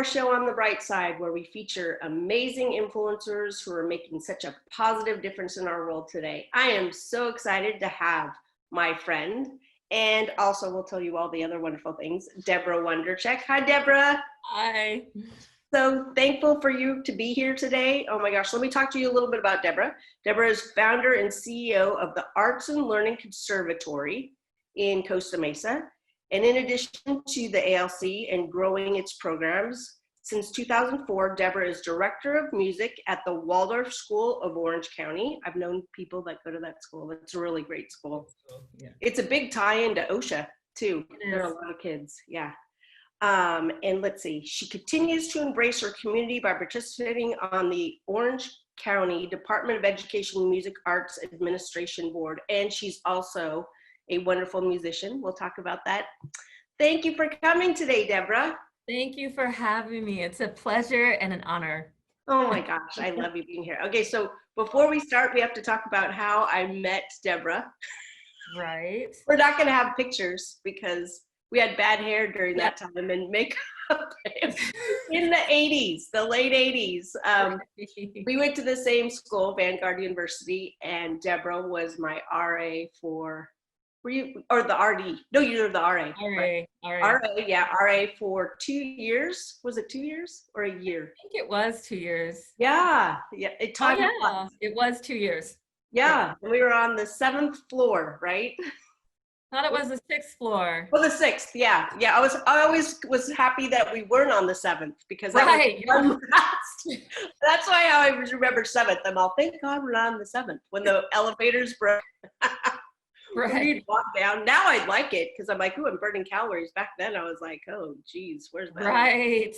our show On the Bright Side, where we feature amazing influencers who are making such a positive difference in our world today. I am so excited to have my friend, and also we'll tell you all the other wonderful things, Deborah Wondercheck. Hi, Deborah. Hi. So thankful for you to be here today. Oh my gosh, let me talk to you a little bit about Deborah. Deborah is founder and CEO of the Arts and Learning Conservatory in Costa Mesa. And in addition to the ALC and growing its programs, since 2004, Deborah is director of music at the Waldorf School of Orange County. I've known people that go to that school. It's a really great school. Yeah. It's a big tie into OSHA too. There are a lot of kids, yeah. And let's see, she continues to embrace her community by participating on the Orange County Department of Education Music Arts Administration Board. And she's also a wonderful musician. We'll talk about that. Thank you for coming today, Deborah. Thank you for having me. It's a pleasure and an honor. Oh my gosh, I love you being here. Okay, so before we start, we have to talk about how I met Deborah. Right. We're not gonna have pictures because we had bad hair during that time and makeup in the 80s, the late 80s. We went to the same school, Vanguard University, and Deborah was my RA for, were you, or the RD? No, you were the RA. RA, yeah, RA for 2 years. Was it 2 years or a year? I think it was 2 years. Yeah, it taught me. It was 2 years. Yeah, and we were on the 7th floor, right? Thought it was the 6th floor. Well, the 6th, yeah. I always was happy that we weren't on the 7th because that was last. That's why I always remember 7th. I'm all, thank God we're not on the 7th when the elevators broke. Right. You'd walk down. Now I like it because I'm like, ooh, I'm burning calories. Back then I was like, oh, geez, where's that? Right.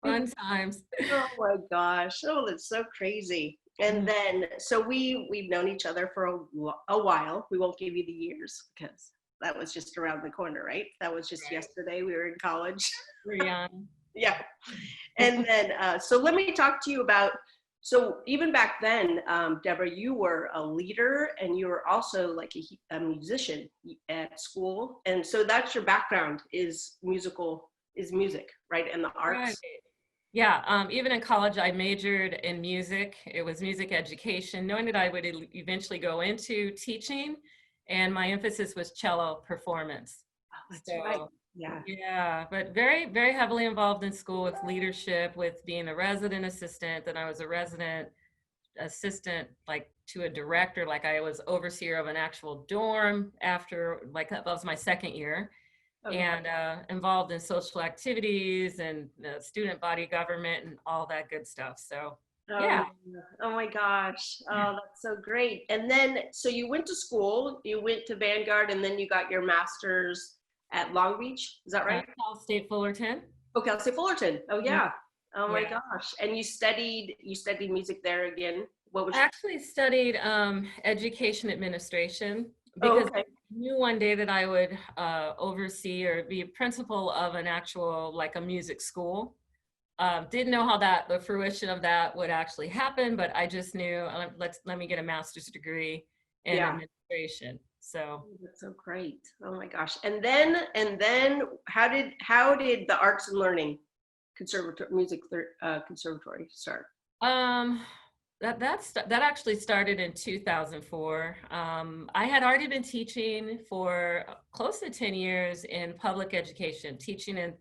Fun times. Oh my gosh. Oh, that's so crazy. And then, so we've known each other for a while. We won't give you the years because that was just around the corner, right? That was just yesterday. We were in college. We're young. Yeah. And then, so let me talk to you about, so even back then, Deborah, you were a leader and you were also like a musician at school. And so that's your background is music, right? And the arts. Right. Yeah, even in college, I majored in music. It was music education, knowing that I would eventually go into teaching, and my emphasis was cello performance. Oh, that's right. Yeah. Yeah, but very, very heavily involved in school with leadership, with being a resident assistant. Then I was a resident assistant, like to a director, like I was overseer of an actual dorm after, like that was my second year. Okay. And involved in social activities and student body government and all that good stuff. So, yeah. Oh my gosh. Oh, that's so great. And then, so you went to school, you went to Vanguard, and then you got your master's at Long Beach. Is that right? Cal State Fullerton. Oh, Cal State Fullerton. Oh, yeah. Oh my gosh. And you studied music there again. What was? I actually studied education administration because I knew one day that I would oversee or be a principal of an actual, like a music school. Didn't know how the fruition of that would actually happen, but I just knew, let me get a master's degree in administration. So that's so great. Oh my gosh. And then how did the Arts and Learning Conservatory start? That actually started in 2004. I had already been teaching for close to 10 years in public education, teaching in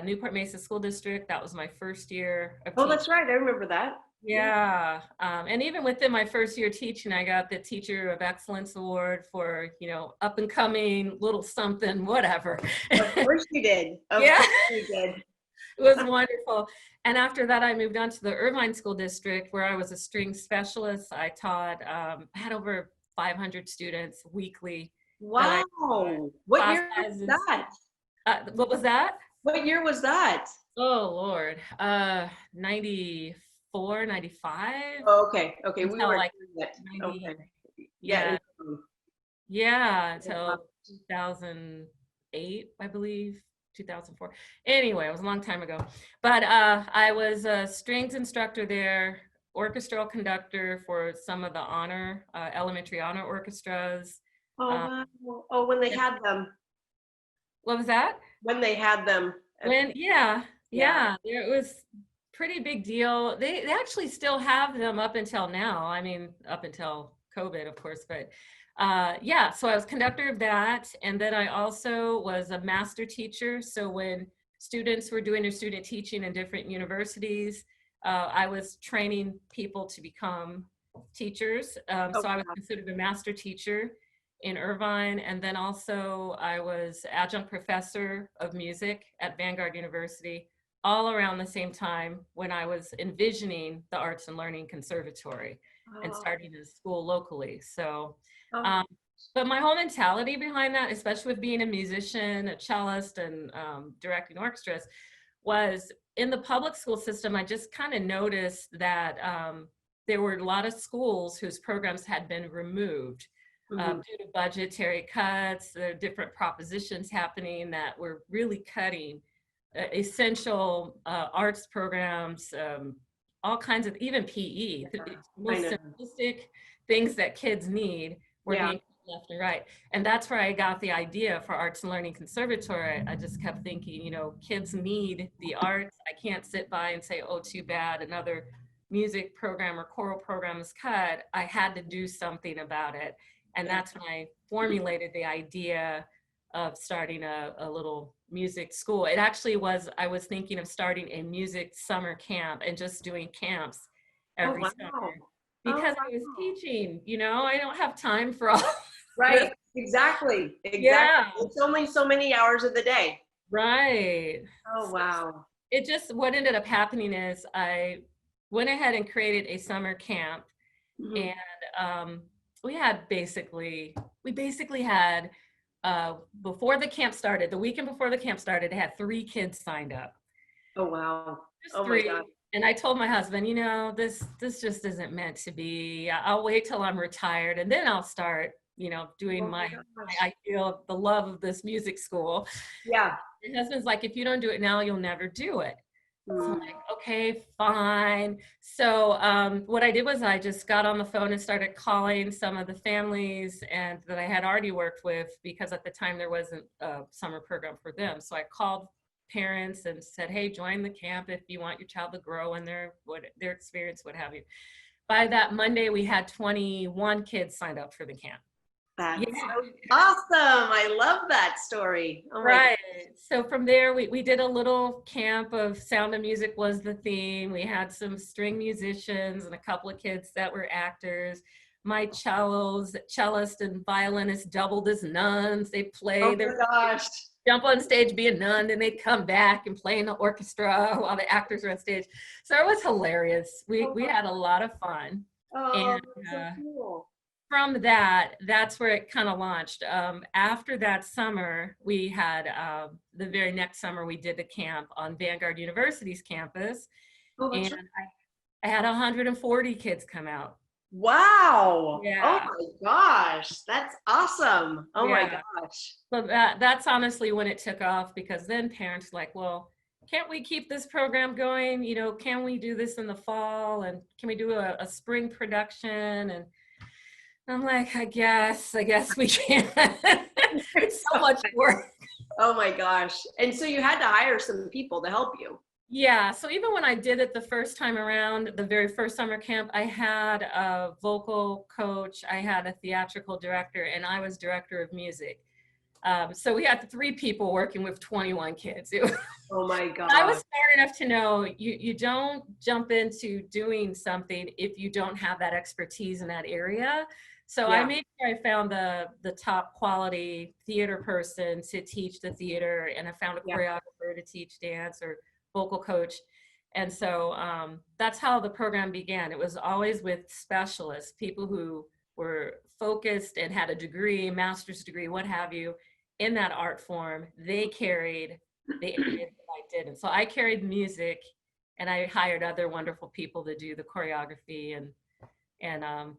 Newport Mesa School District. That was my first year of teaching. That's right. I remember that. Yeah. And even within my first year teaching, I got the Teacher of Excellence Award for, up and coming, little something, whatever. Of course you did. Of course you did. It was wonderful. And after that, I moved on to the Irvine School District where I was a string specialist. I taught, had over 500 students weekly. Wow. What year was that? What was that? What year was that? Oh, Lord. 94, 95. Oh, okay. We were like 90, okay. Yeah, until 2008, I believe. 2004. Anyway, it was a long time ago. But I was a strings instructor there, orchestral conductor for some of the elementary honor orchestras. Oh, wow. When they had them. What was that? When they had them. Yeah. Yeah, it was pretty big deal. They actually still have them up until now. I mean, up until COVID, of course, but yeah, so I was conductor of that. And then I also was a master teacher. So when students were doing their student teaching in different universities, I was training people to become teachers. Oh, So I was wow. considered a master teacher in Irvine. And then also I was adjunct professor of music at Vanguard University all around the same time when I was envisioning the Arts and Learning Conservatory and Oh, starting a school locally. So, oh, um, but my whole mentality behind that, especially with being a musician, a cellist, and directing orchestras, was in the public school system. I just kind of noticed that there were a lot of schools whose programs had been removed mhm. due to budgetary cuts. There are different propositions happening that were really cutting essential arts programs, all kinds of, even PE, the I most know. simplistic things that kids need were Yeah. being cut left and right. And that's where I got the idea for Arts and Learning Conservatory. I just kept thinking, you know, kids need the arts. I can't sit by and say, oh, too bad, another music program or choral program is cut. I had to do something about it. And Yeah. that's when I formulated the idea of starting a little music school. It actually was, I was thinking of starting a music summer camp and just doing camps Oh, every wow. summer Oh, because I was wow. teaching, you know, I don't have time for all this. Right. Exactly. Exactly. Yeah, It's only so many hours of the day. right. Oh, wow. It just, what ended up happening is I went ahead and created a summer camp, Mhm. and we had we basically had before the camp started, the weekend before the camp started, it had 3 kids signed up, Oh, wow. just Oh, my God. 3. And I told my husband, you know, this just isn't meant to be. I'll wait till I'm retired and then I'll start, you know, doing Oh, my gosh. I feel the love of this music school. Yeah. My husband's like, if you don't do it now, you'll never do it. So I'm Mm. like, okay, fine. So what I did was I just got on the phone and started calling some of the families and that I had already worked with, because at the time there wasn't a summer program for them. So I called parents and said, hey, join the camp if you want your child to grow in their experience, what have you. By that Monday, we had 21 kids signed up for the camp. Yeah. That's so awesome. I love that story. Oh, my God. Right. So from there, we did a little camp of Sound of Music was the theme. We had some string musicians and a couple of kids that were actors. My cellist and violinist doubled as nuns. They Oh, played, they my gosh. jump on stage, be a nun, and they'd come back and play in the orchestra while the actors were on stage. So it was hilarious. Oh, We had a lot of fun. oh, And that's so cool. from that, that's where it kind of launched. After that summer, we had the very next summer, we did the camp on Vanguard University's campus, Oh, and that's right. I had 140 kids come out. Wow. Oh, Yeah, my gosh. That's awesome. Oh, my yeah. gosh. So that's honestly when it took off, because then parents were like, well, can't we keep this program going? You know, can we do this in the fall? And can we do a spring production? And I'm like, I guess we can. It's so much work. Oh, my gosh. And so you had to hire some people to help you. Yeah, so even when I did it the first time around, the very first summer camp, I had a vocal coach, I had a theatrical director, and I was director of music. So we had 3 people working with 21 kids. Oh, my I was gosh. smart enough to know you don't jump into doing something if you don't have that expertise in that area. So I Yeah. made sure I found the top quality theater person to teach the theater, and I found a Yeah. choreographer to teach dance, or vocal coach. And so that's how the program began. It was always with specialists, people who were focused and had a degree, master's degree, what have you, in that art form. They carried the areas that I didn't. So I carried music, and I hired other wonderful people to do the choreography and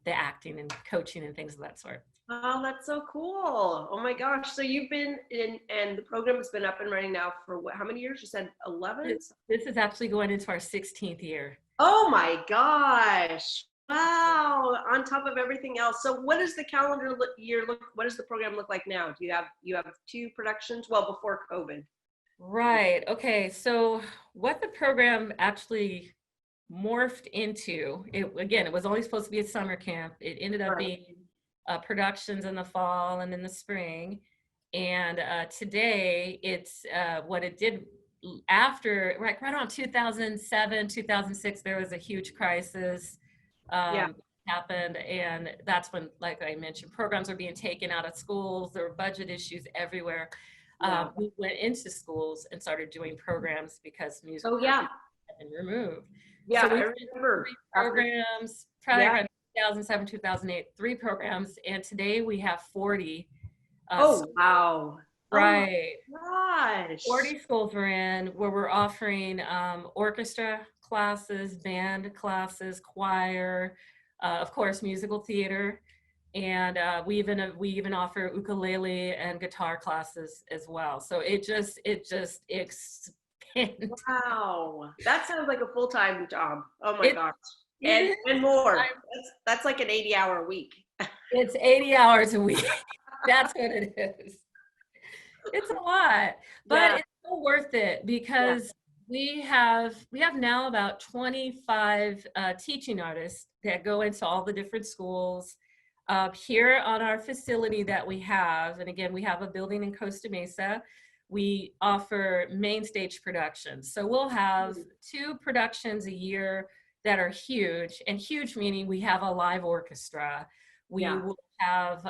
the acting and coaching and things of that sort. Oh, that's so cool. Oh, my gosh. So you've been in, and the program has been up and running now for what, how many years? You said 11? This is actually going into our 16th year. Oh, my gosh. Wow. On top of everything else. So what does the year look, what does the program look like now? Do you have 2 productions? Well, before COVID. Right. Okay. So what the program actually morphed into, it was only supposed to be a summer camp. It ended up Right. being productions in the fall and in the spring. And today it's what it did after, right around 2007, 2006, there was a huge crisis Yeah. happened. And that's when, like I mentioned, programs were being taken out of schools. There were budget issues everywhere. Yeah. We went into schools and started doing programs because music Oh, programs yeah. had been removed. Yeah. So we I did remember three after. programs, probably Yeah. around 2007, 2008, three programs. And today we have 40 Oh, wow. Oh my right. gosh. 40 schools we're in where we're offering orchestra classes, band classes, choir, of course, musical theater. And we even offer ukulele and guitar classes as well. So it just expanded. Wow. That sounds like a full-time job. Oh my It gosh. it is. And more. That's like an 80-hour week. It's 80 hours a week. That's what it is. It's a lot, but Yeah. it's so worth it Yeah. because we have now about 25 teaching artists that go into all the different schools here on our facility that we have. And again, we have a building in Costa Mesa. We offer main stage productions. So we'll have 2 productions a year that are huge, and huge meaning we have a live orchestra. We Yeah. will have,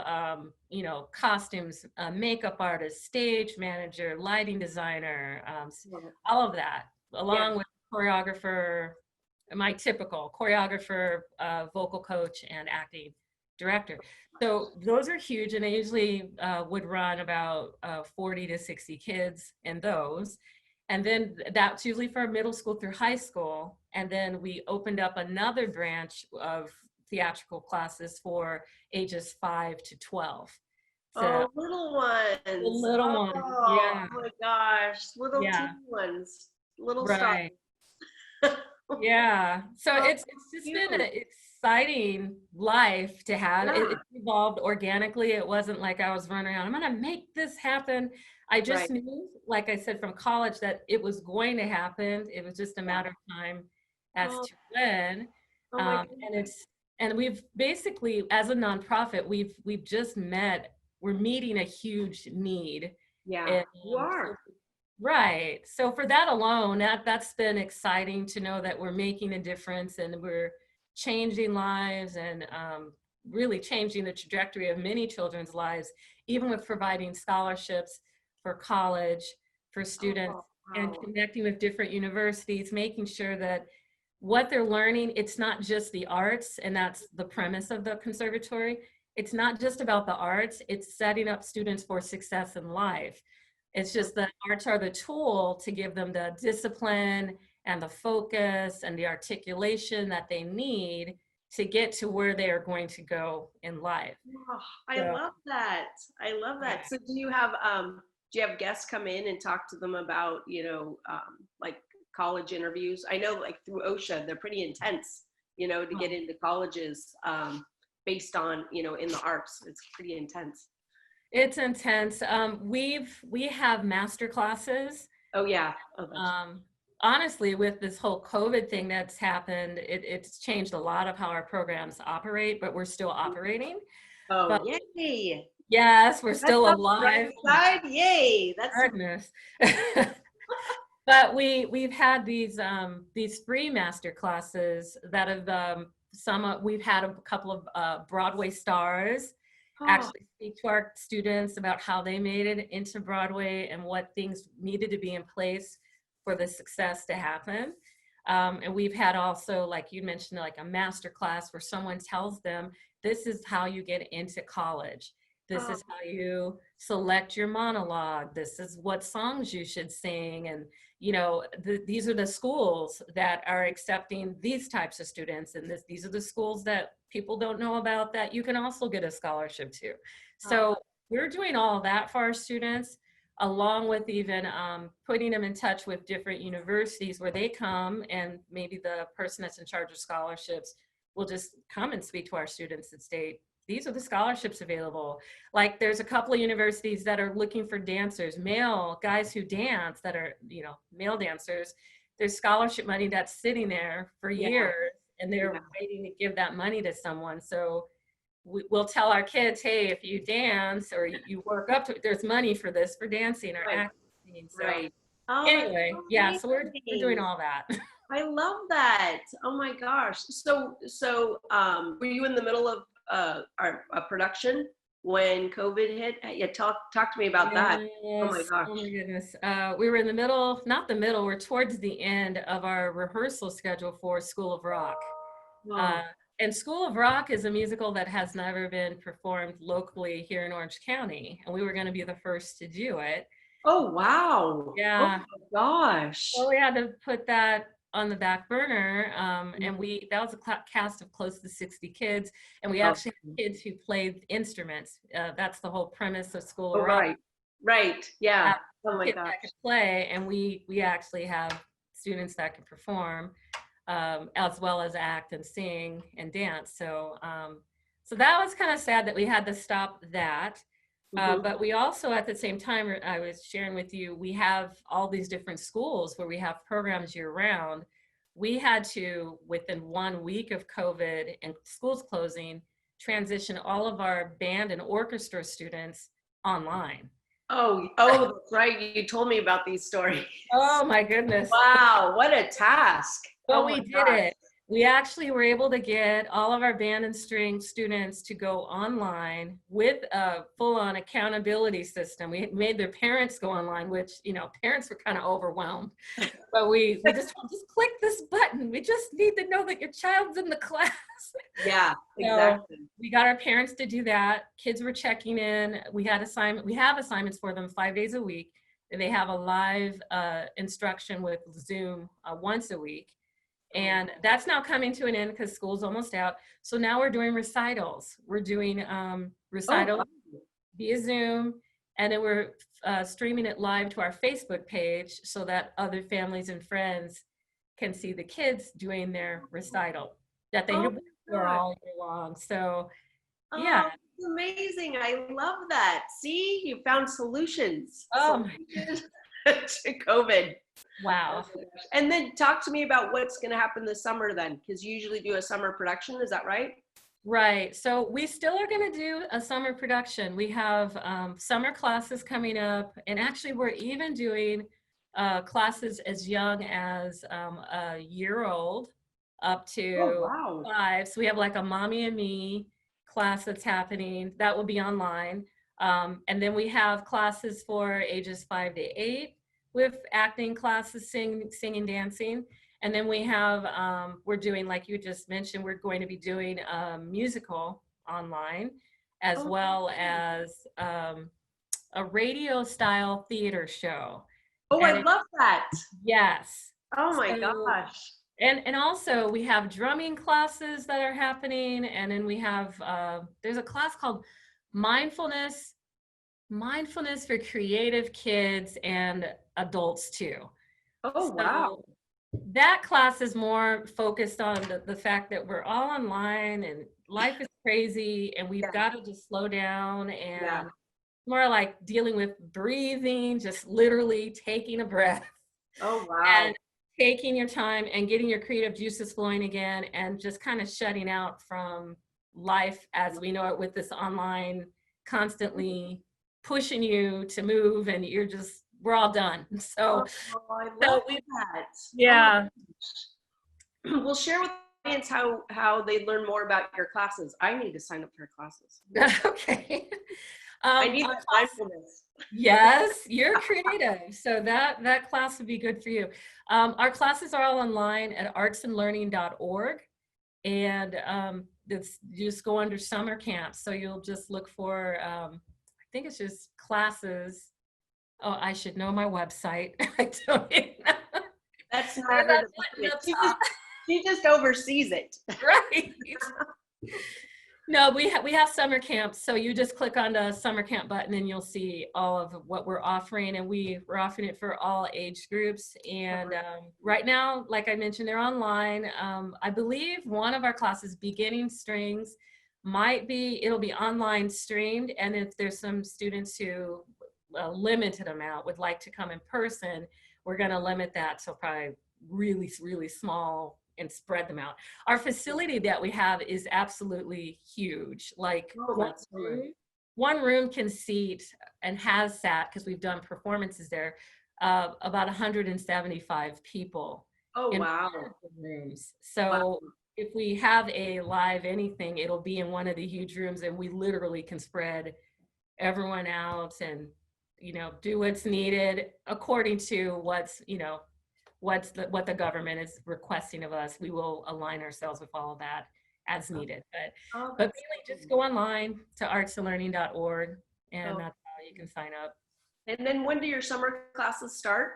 costumes, makeup artist, stage manager, lighting designer, all of that, Yeah. along with choreographer, my typical choreographer, vocal coach, and acting director. So those are huge, and I usually would run about 40 to 60 kids in those. And then that's usually for middle school through high school. And then we opened up another branch of theatrical classes for ages 5 to 12. So Oh, little the ones. little ones, Oh, yeah, oh my gosh. Little yeah, teeny ones. Little stars. right. Yeah. So Oh, it's just cute. been an exciting life to have. It Yeah. evolved organically. It wasn't like I was running around, I'm gonna make this happen. I Right. just knew, like I said, from college that it was going to happen. It was just a Yeah. matter of time as Oh, to when. oh my And goodness. we've basically, as a nonprofit, we've just we're meeting a huge need. Yeah. And You are. so right. So for that alone, that's been exciting to know that we're making a difference and we're changing lives and really changing the trajectory of many children's lives, even with providing scholarships for college for students Oh, and wow. connecting with different universities, making sure that what they're learning, it's not just the arts, and that's the premise of the conservatory. It's not just about the arts, it's setting up students for success in life. It's just that arts are the tool to give them the discipline and the focus and the articulation that they need to get to where they are going to go in life. Oh, I So, love that. I love yeah. that. So do you have guests come in and talk to them about, like college interviews? I know like through OSHA, they're pretty intense, to get into colleges based on, in the arts. It's pretty intense. It's intense. We have master classes. Oh yeah. Oh, that's Um, Honestly, with this whole COVID thing that's happened, it's changed a lot of how our programs operate, but we're still operating. oh But yay. yes, we're That's still on the bright alive. side. Yay. That's super. Goodness. But we've had these free master classes that have we've had a couple of Broadway stars Oh, actually speak to our students about how they made it into Broadway and what things needed to be in place for the success to happen. And we've had also, like you mentioned, like a master class where someone tells them, this is how you get into college. This oh, is how you select your monologue. This is what songs you should sing. And, these are the schools that are accepting these types of students. And these are the schools that people don't know about that you can also get a scholarship to. oh, So we're doing all of that for our students, along with even putting them in touch with different universities where they come, and maybe the person that's in charge of scholarships will just come and speak to our students and say, these are the scholarships available. Like there's a couple of universities that are looking for dancers, male guys who dance that are, you know, male dancers. There's scholarship money that's sitting there for years, and they're waiting to give that money to someone. So we'll tell our kids, hey, if you dance or you work up to it, there's money for this, for dancing or acting. So anyway, yeah, so we're doing all that. I love that. Oh my gosh. So were you in the middle of a production when COVID hit? Yeah, talk to me about that. Oh my gosh. Oh my goodness. We were in the middle, not the middle, we're towards the end of our rehearsal schedule for School of Rock. Wow. And School of Rock is a musical that has never been performed locally here in Orange County, and we were going to be the first to do it. Oh wow. Yeah. Oh my gosh. So we had to put that on the back burner, and that was a cast of close to 60 kids, and we actually had kids who played instruments. That's the whole premise of School of Rock. Right. Yeah. Oh my kids gosh. that could play, and we actually have students that can perform, as well as act and sing and dance. So so that was kind of sad that we had to stop that. But we also, at the same time, I was sharing with you, we have all these different schools where we have programs year round. We had to, within 1 week of COVID and schools closing, transition all of our band and orchestra students online. Oh, that's right. You told me about these stories. Oh my goodness. Wow, what a task. But we did it. We actually were able to get all of our band and string students to go online with a full-on accountability system. We made their parents go online, which, you know, parents were kind of overwhelmed. But we just click this button. We just need to know that your child's in the class. Yeah, exactly. So we got our parents to do that. Kids were checking in. We have assignments for them 5 days a week. And they have a live instruction with Zoom once a week. And that's now coming to an end because school's almost out. So now we're doing recitals. We're doing recitals via Zoom, and then we're streaming it live to our Facebook page so that other families and friends can see the kids doing their recital that they do for all year long. So yeah. It's amazing. I love that. See, you found solutions. Oh to COVID. Wow. And then talk to me about what's going to happen this summer then, because you usually do a summer production. Is that right? Right. So we still are going to do a summer production. We have summer classes coming up, and actually we're even doing classes as young as a year-old up to 5. So we have like a Mommy and Me class that's happening. That will be online. And then we have classes for ages 5 to 8 with acting classes, singing, dancing. And then we have, we're doing, like you just mentioned, we're going to be doing a musical online, as well as a radio style theater show. Oh, I love that. Yes. Oh my gosh. And also we have drumming classes that are happening. And then we have, there's a class called Mindfulness for Creative Kids and Adults too. Oh, wow. That class is more focused on the fact that we're all online and life is crazy and we've got to just slow down, and more like dealing with breathing, just literally taking a breath. Oh, wow. And taking your time and getting your creative juices flowing again, and just kind of shutting out from life as we know it, with this online constantly pushing you to move, and we're all done. So, I love that. Yeah. We'll share with the audience how they learn more about your classes. I need to sign up for your classes. Okay. I need that mindfulness. Yes, you're creative. So that class would be good for you. Our classes are all online at artsandlearning.org. And you just go under summer camp. So you'll just look for, I think it's just classes. Oh, I should know my website. I don't even know. That's not she just oversees it. Right. No, we have summer camps. So you just click on the summer camp button and you'll see all of what we're offering. And we're offering it for all age groups. And right now, like I mentioned, they're online. I believe one of our classes, beginning strings, it'll be online streamed. And if there's some students who, a limited amount, would like to come in person, we're going to limit that to probably really, really small and spread them out. Our facility that we have is absolutely huge. Like one room can seat, and has sat, because we've done performances there, about 175 people. Oh, in wow. rooms. So if we have a live anything, it'll be in one of the huge rooms, and we literally can spread everyone out and, do what's needed according to what the government is requesting of us. We will align ourselves with all of that as needed. But really, just go online to artslearning.org, and that's how you can sign up. And then when do your summer classes start?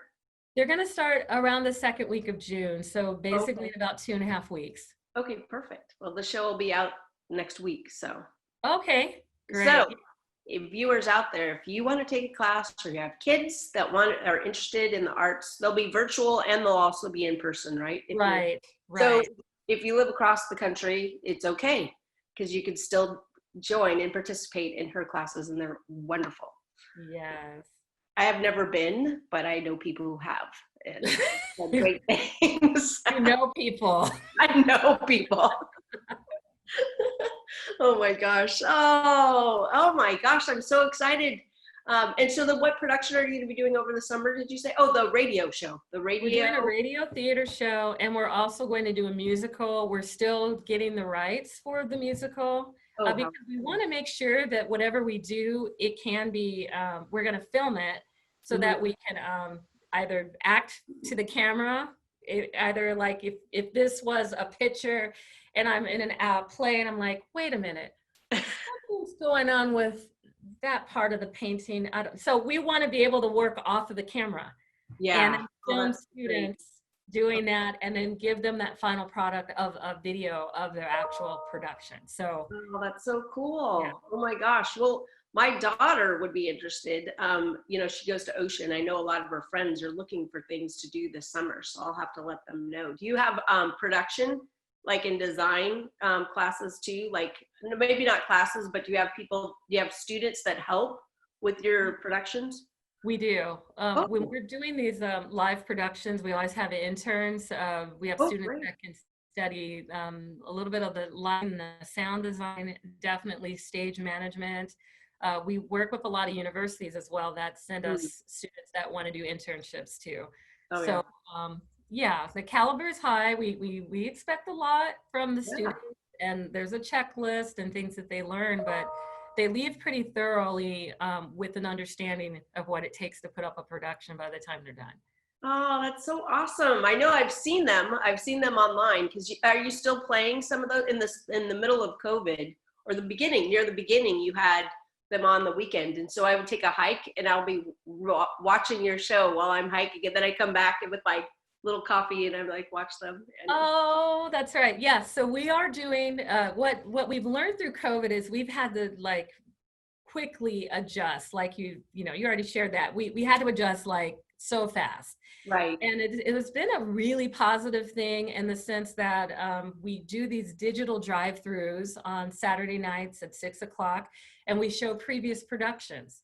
They're going to start around the second week of June. So basically in about 2.5 weeks. Okay, perfect. Well, the show will be out next week. So. Okay, great. So if viewers out there, if you want to take a class, or you have kids that are interested in the arts, they'll be virtual and they'll also be in person, right? Right. So if you live across the country, it's okay, because you can still join and participate in her classes, and they're wonderful. Yes. I have never been, but I know people who have, and great things. You know people. I know people. Oh my gosh. Oh my gosh. I'm so excited. And so what production are you going to be doing over the summer, did you say? Oh, the radio show. We're doing a radio theater show, and we're also going to do a musical. We're still getting the rights for the musical. Because we want to make sure that whatever we do, it can be, we're going to film it so that we can either act to the camera, either like if this was a picture and I'm in an play and I'm like, wait a minute, something's going on with that part of the painting. So we want to be able to work off of the camera. Yeah. And film students doing that, and then give them that final product of a video of their actual production. So that's so cool. Yeah. Oh my gosh. Well, my daughter would be interested. She goes to Ocean. I know a lot of her friends are looking for things to do this summer, so I'll have to let them know. Do you have production, like in design classes too? Like maybe not classes, but do you have students that help with your productions? We do. When we're doing these live productions, we always have interns. We have students that can study a little bit of the light and the sound design, definitely stage management. We work with a lot of universities as well that send us students that want to do internships too. The caliber is high. We expect a lot from the students, and there's a checklist and things that they learn, but they leave pretty thoroughly with an understanding of what it takes to put up a production by the time they're done. Oh, that's so awesome. I know I've seen them online, because are you still playing some of those in the middle of COVID, or near the beginning, you had them on the weekend. And so I would take a hike and I'll be watching your show while I'm hiking. And then I come back with my little coffee and I'm like, watch them. Oh, that's right. Yeah. So we are doing what we've learned through COVID is we've had to like quickly adjust. Like you already shared that. We had to adjust like so fast. Right. And it has been a really positive thing in the sense that we do these digital drive-throughs on Saturday nights at 6 o'clock, and we show previous productions.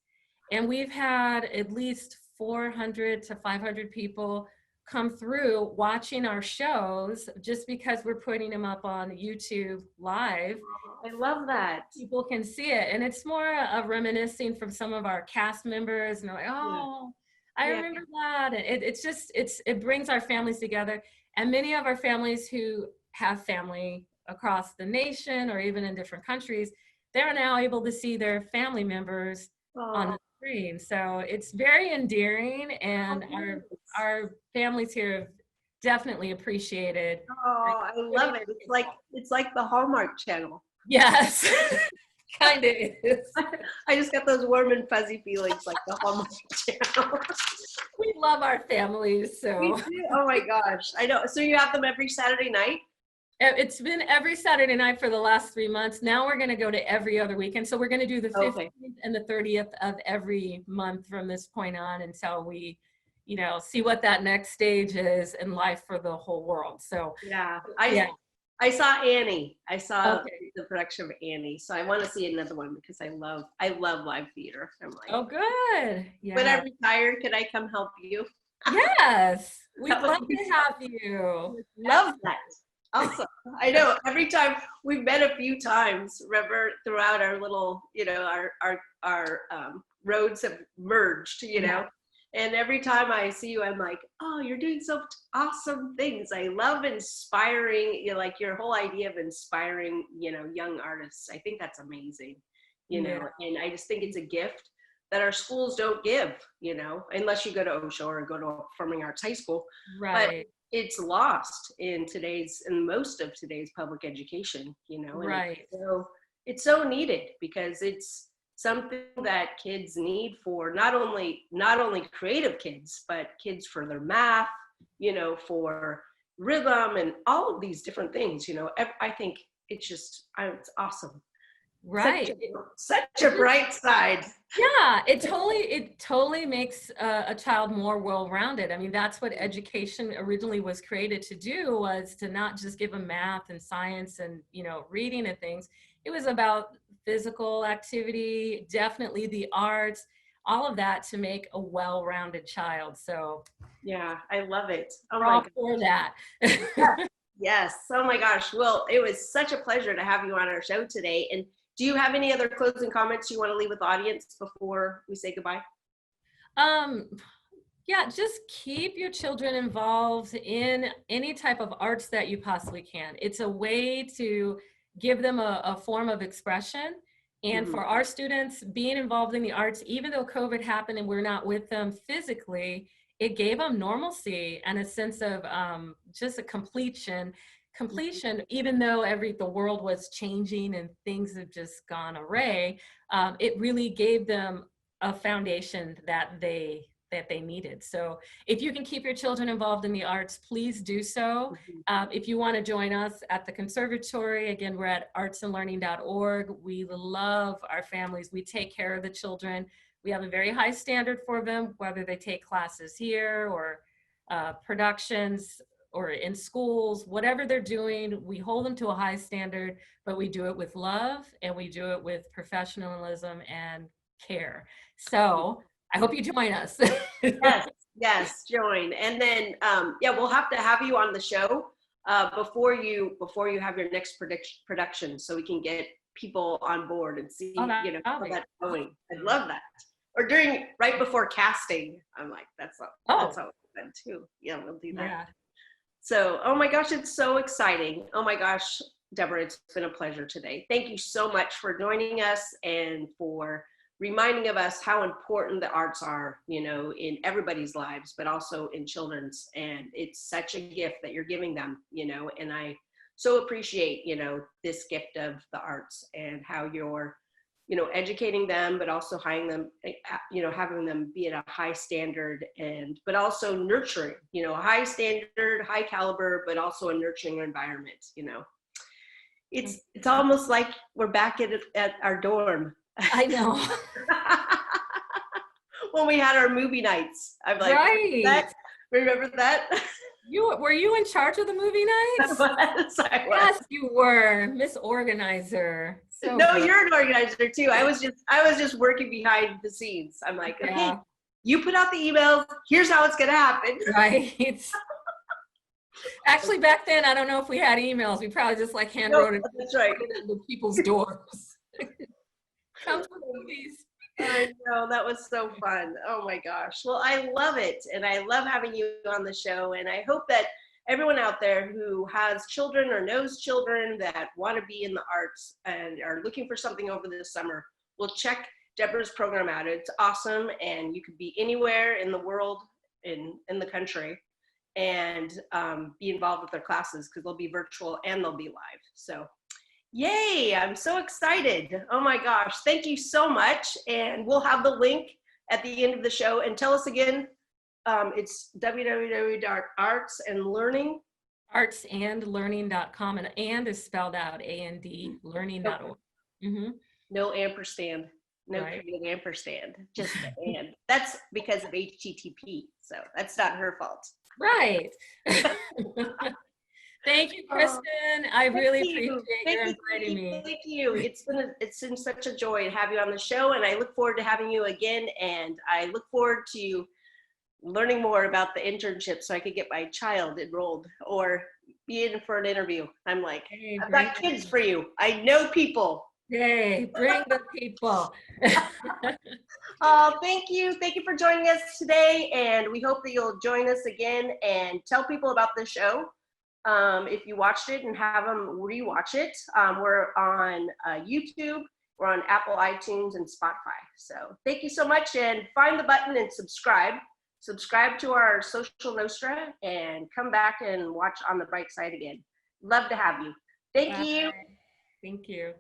And we've had at least 400 to 500 people come through watching our shows just because we're putting them up on YouTube live. I love that. People can see it. And it's more of reminiscing from some of our cast members, and they're like, oh, I remember that. And it brings our families together. And many of our families who have family across the nation or even in different countries, they're now able to see their family members on the screen. So it's very endearing, and our families here have definitely appreciated. Oh, I love it. It's like the Hallmark Channel. Yes. Kind of is. I just got those warm and fuzzy feelings like the Hallmark Channel. We love our families. So. We do. Oh my gosh. I know. So you have them every Saturday night? It's been every Saturday night for the last 3 months. Now we're going to go to every other weekend. So we're going to do the 15th and the 30th of every month from this point on until we, see what that next stage is in life for the whole world. So I saw Annie. I saw the production of Annie. So I want to see another one because I love live theater. I'm like, Oh, good. when I Yeah. retire, can I come help you? Yes. We'd That would love be to have you. love that. Awesome. I know every time we've met a few times, remember, throughout our little, our roads have merged, Yeah. and every time I see you, I'm like, oh, you're doing so awesome things. I love inspiring, like your whole idea of inspiring, young artists. I think that's amazing, Yeah. and I just think it's a gift that our schools don't give, unless you go to OSHA or go to Performing Arts High School. But Right. it's lost in most of today's public education, and Right. it's so needed because it's something that kids need for not only creative kids, but kids for their math, for rhythm and all of these different things. I think it's awesome. Right. Such a bright side. Yeah, it totally makes a child more well-rounded. I mean, that's what education originally was created to do, was to not just give them math and science and, reading and things. It was about physical activity, definitely the arts, all of that to make a well-rounded child. So Yeah, I love it. Oh we're my all God. for that. Yes. Oh my gosh. Well, it was such a pleasure to have you on our show today. And do you have any other closing comments you want to leave with the audience before we say goodbye? Yeah, just keep your children involved in any type of arts that you possibly can. It's a way to give them a form of expression. And Mhm. for our students, being involved in the arts, even though COVID happened and we're not with them physically, it gave them normalcy and a sense of just a completion, even though the world was changing and things have just gone array. It really gave them a foundation that they needed. So if you can keep your children involved in the arts, please do so. If you want to join us at the conservatory, again, we're at artsandlearning.org. We love our families. We take care of the children. We have a very high standard for them, whether they take classes here or productions or in schools, whatever they're doing, we hold them to a high standard, but we do it with love and we do it with professionalism and care. So I hope you join us. Yes, join. And then, we'll have to have you on the show before you have your next production, so we can get people on board and see, how that's going. I'd love that. Or right before casting, I'm like, that's always fun too. Yeah, we'll do that. Yeah. So, oh my gosh, it's so exciting. Oh my gosh, Deborah, it's been a pleasure today. Thank you so much for joining us and for reminding of us how important the arts are, in everybody's lives, but also in children's. And it's such a gift that you're giving them, and I so appreciate, this gift of the arts and how you're, educating them, but also having them, having them be at a high standard but also nurturing, a high standard, high caliber, but also a nurturing environment, It's almost like we're back at our dorm. I know. When we had our movie nights, I'm like, right. Remember that? Were you in charge of the movie nights? I was. Yes, you were, Miss Organizer. So no, good. You're an organizer too. I was just working behind the scenes. I'm like, okay, you put out the emails. Here's how it's gonna happen. Right. Actually, back then, I don't know if we had emails. We probably just hand wrote it. That's right. To people's doors. Come to the movies. I know, that was so fun. Oh my gosh. Well, I love it. And I love having you on the show. And I hope that everyone out there who has children or knows children that want to be in the arts and are looking for something over the summer will check Deborah's program out. It's awesome. And you could be anywhere in the world, in the country, and be involved with their classes, because they'll be virtual and they'll be live. So yay, I'm so excited. Oh my gosh, thank you so much. And we'll have the link at the end of the show. And tell us again, it's www.artsandlearning. Artsandlearning.com, and is spelled out AND, learning.org. Mm-hmm. No ampersand, no creative ampersand, just the and. That's because of HTTP, so that's not her fault. Right. Thank you, Oh, Kristin. I really thank appreciate you. your Thank you. inviting me. Thank you. It's been such a joy to have you on the show, and I look forward to having you again. And I look forward to learning more about the internship so I could get my child enrolled or be in for an interview. I'm like, Hey, I've bring got kids for you. I know people. Yay, bring the people. Oh, thank you. Thank you for joining us today. And we hope that you'll join us again and tell people about the show. If you watched it and have them rewatch it. We're on YouTube, we're on Apple iTunes and Spotify. So thank you so much, and find the button and subscribe. Subscribe to our Social Nostra and come back and watch On the Bright Side again. Love to have you. Thank Bye. you. Thank you.